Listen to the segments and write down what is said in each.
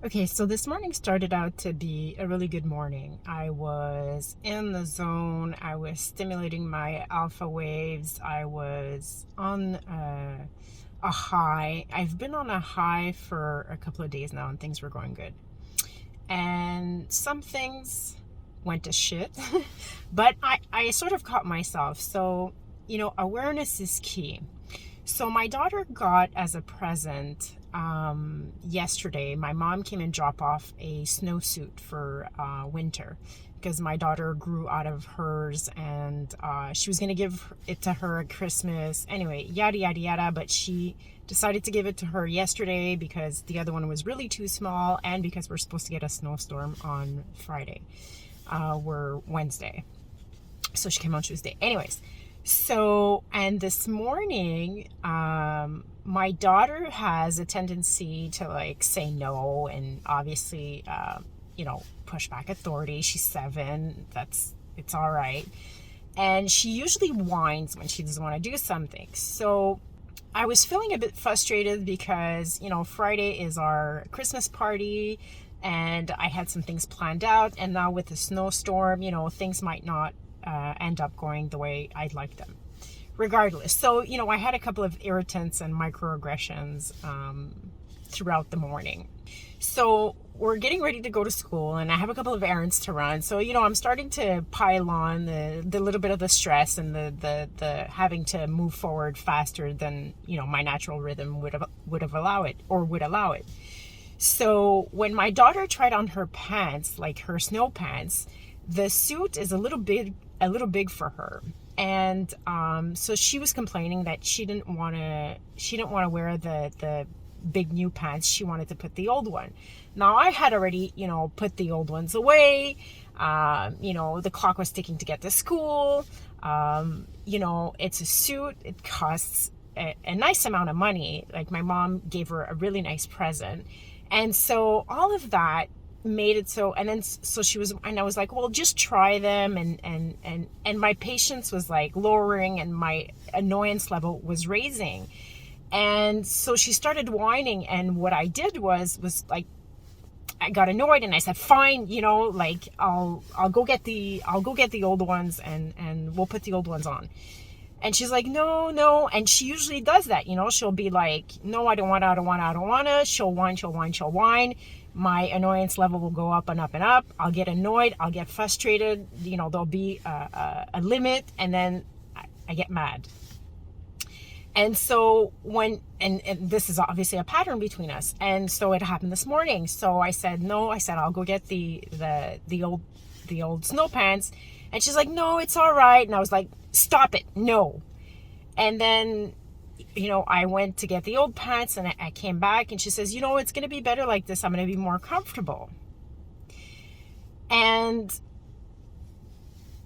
Okay, so this morning started out to be a really good morning. I was in the zone. I was stimulating my alpha waves. I was on a high. I've been on a high for a couple of days now, and things were going good. And some things went to shit, but I sort of caught myself. So, awareness is key. So my daughter got as a present yesterday, my mom came and dropped off a snowsuit for winter because my daughter grew out of hers, and she was going to give it to her at Christmas. Anyway, yada, yada, yada. But she decided to give it to her yesterday because the other one was really too small, and because we're supposed to get a snowstorm on Friday. We're Wednesday. So she came on Tuesday. Anyways. So, and this morning, my daughter has a tendency to say no and obviously, push back authority. She's 7. It's all right. And she usually whines when she doesn't want to do something. So I was feeling a bit frustrated because, Friday is our Christmas party and I had some things planned out. And now with the snowstorm, things might not end up going the way I'd like them regardless. So, I had a couple of irritants and microaggressions throughout the morning. So we're getting ready to go to school and I have a couple of errands to run. So, I'm starting to pile on the little bit of the stress and the having to move forward faster than, my natural rhythm would allow it. So when my daughter tried on her pants, like her snow pants, the suit is a little big for her, and so she was complaining that she didn't want to wear the big new pants. She wanted to put the old one. Now I had already put the old ones away. The clock was ticking to get to school. It's a suit. It costs a nice amount of money. Like, my mom gave her a really nice present, and so all of that made it so. And then so she was, and I was like, well, just try them, and my patience was lowering and my annoyance level was raising. And so she started whining, and what I did was I got annoyed and I said, fine, I'll go get the old ones and we'll put the old ones on. And she's like, no. And she usually does that, she'll be like, no, I don't want to. She'll whine. My annoyance level will go up and up and up. I'll get annoyed. I'll get frustrated. There'll be a limit, and then I get mad. And so and this is obviously a pattern between us. And so it happened this morning. So I said, no, I'll go get the old snow pants. And she's like, no, it's all right. And I was like, stop it. No. And then, I went to get the old pants, and I came back, and she says, it's going to be better like this. I'm going to be more comfortable. And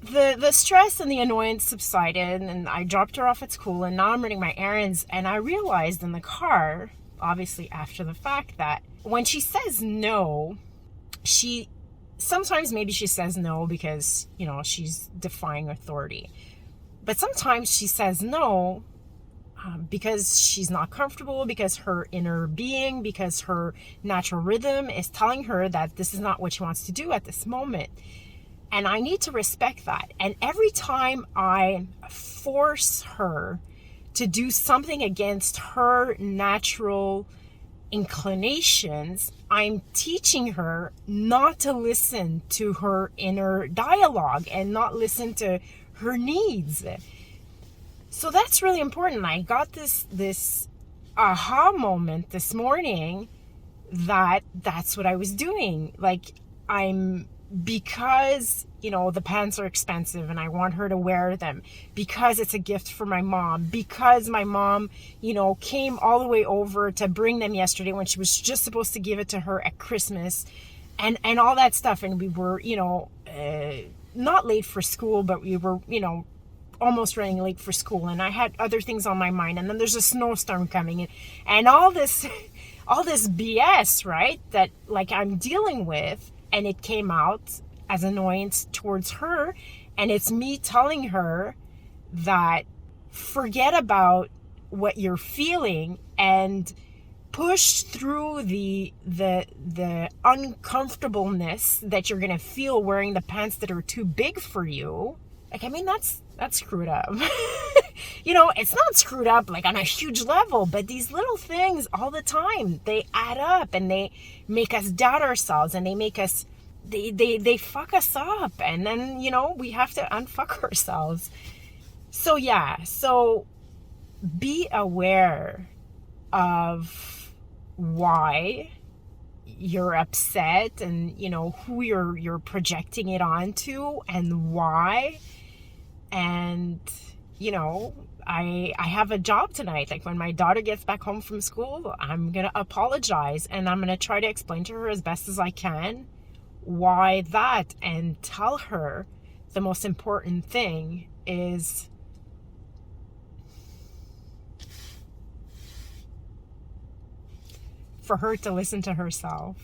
the stress and the annoyance subsided, and I dropped her off at school, and now I'm running my errands. And I realized in the car, obviously after the fact, that when she says no, sometimes maybe she says no because, she's defying authority. But sometimes she says no because she's not comfortable, because her inner being, because her natural rhythm is telling her that this is not what she wants to do at this moment. And I need to respect that. And every time I force her to do something against her natural inclinations, I'm teaching her not to listen to her inner dialogue and not listen to her needs. So that's really important. I got this aha moment this morning that's what I was doing. Because, the pants are expensive and I want her to wear them, because it's a gift for my mom, because my mom, came all the way over to bring them yesterday when she was just supposed to give it to her at Christmas, and all that stuff. And we were, not late for school, but we were, almost running late for school, and I had other things on my mind, and then there's a snowstorm coming in, and all this BS, right, that I'm dealing with. And it came out as annoyance towards her, and it's me telling her that forget about what you're feeling and push through the uncomfortableness that you're gonna feel wearing the pants that are too big for you. Like, I mean, that's screwed up. You know, it's not screwed up like on a huge level, but these little things all the time, they add up and they make us doubt ourselves, and they make us, they fuck us up, and then, you know, we have to unfuck ourselves. So yeah, so be aware of why you're upset, and, you know, who you're projecting it onto and why. And, you know, I have a job tonight. Like, when my daughter gets back home from school, I'm going to apologize, and I'm going to try to explain to her as best as I can why that, and tell her the most important thing is for her to listen to herself.